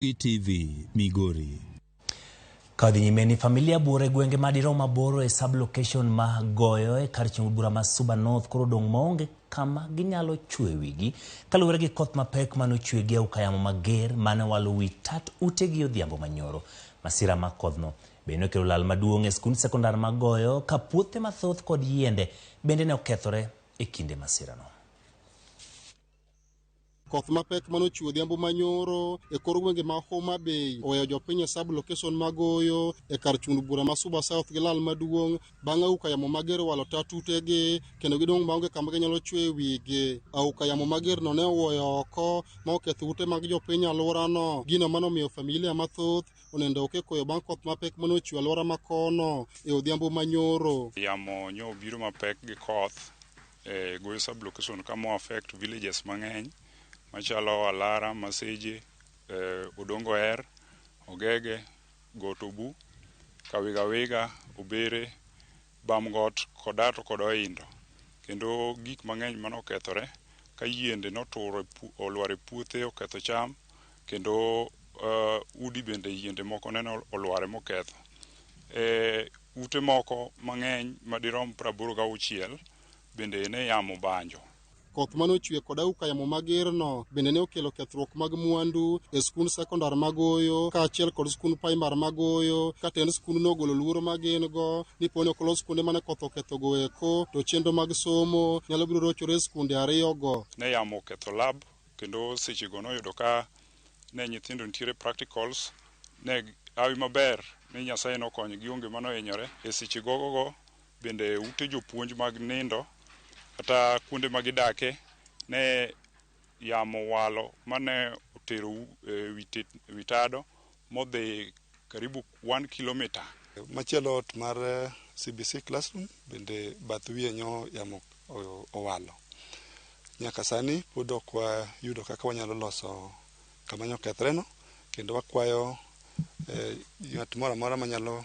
TV Migori. Kadhi nyimeni familia bure gwenge madirom maboro e sub-location ma goyo e kar chung bura ma Suba North koro dong maonge kama ginyalo chwe wigi kaluore gi koth mapek manochwe gi aukayamo mager mane walo wi tat utegi odhiambo manyoro. Masira ma kodhno bende okelo lal maduong' e skund sekondar ma goyo ka puothe mathoth kod yiende bende ne okethore e kinde masirano. Koth mapek manochwe odhiambo manyoro e kor gwenge ma Homa Bay oweyo jopiny e sub-location magoyo e kar chung bura ma Suba South gi lal maduong' bang' aukayamo mager walo tat utegi kendo gidong' maonge kama ginyalo chwe wigi. Aukayamo mager no ne owuoyo oko ma oketho ute mag jopiny alworano, gino manomiyo familia mathoth onendo ok e koyo bang' koth mapek manochwe alwora ma kono e odhiambo manyoro. Yamo nyo biro mapek gi koth goyo sub-location kama affect villages mang'eny machalo Alara, Maseje, Odongo Er, Ogege, Gotobu, Kawiga, Obere, Bamgot, Kodato kod Oindo. Kendo gik mang'eny manokethore ka yiende noturo olwar e puothe oketho cham kendo udi bende yiende moko neno olware moketho. Ute moko mang'eny madirom 86 bende ne yamo banjo. Koth manochwe kod aukayamo magerno bende ne okelo kethruok mag mwandu e skund sekondar magoyo kaachiel kod skund primar magoyo ka tend skund no ogolo luoro magin go ni poni ok olos skunde mane koth oketho go eko to chenro mag somo nyalo biro rochore e skunde ariyo go. Ne yamo oketho lab kendo seche go noyudo ka ne nyithindo nitiere practicals ne hawi maber ni Nyasaye nokonyo gi onge manohinyore e seche gogo bende ute jopuonj mag nindo kata kuonde magidake ne yamo walo mane otero witado modhi karibu 1 kilomita. Machielo ot mar CBC classroom bende bath wiye nyo yamo owalo. Nyaka sani pod ok wayudo kaka wanyalo loso kama nyo kethreno kendo wakwayo ng'at moro amora manyalo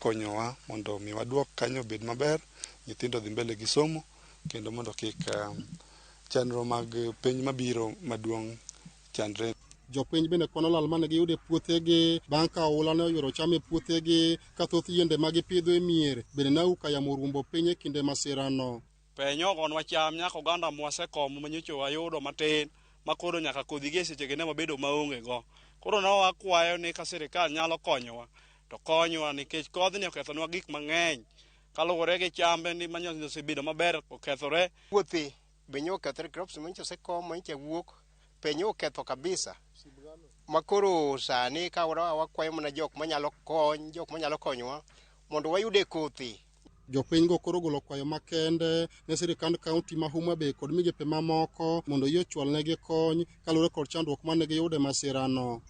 konyowa mondo mi waduok kanyo bed maber, nyithindo dhi mbele gi somo kendo mondo kik chenro mag piny mabiro maduong' chandre. Jopiny bende kono lal mane giyudo e puothegi bang' ka oula ne oywero cham e puothegi ka thoth yiende ma gipidho e mier bende ne aukayamo orumbo piny e kinde masirano. Penyo ogonwa cham nyaka oganda mwasekomo manyocho wayudo matin makoro nyaka kodhi gi sechegi ne wabedo maonge go. Koro ne wakwayo ni ka sirikal nyalo konyowa to konyowa nikech kodhni okethonwa gik mang'eny kaluwore gi chambe ni manyo osebedo maber okethore. Puothe benyo okethore, crops manyo sekom manyo wuok penyo oketho kabisa. Makoro sani ka wakwayo mana jok manyalo konyowa mondo wayude kothe. Jopiny go koro golo kwayo makende ne sirikand kaunti ma Homa Bay kod migepe mamoko mondo yie chwalnegi kony kaluwore kod chandruok mane giyude masirano.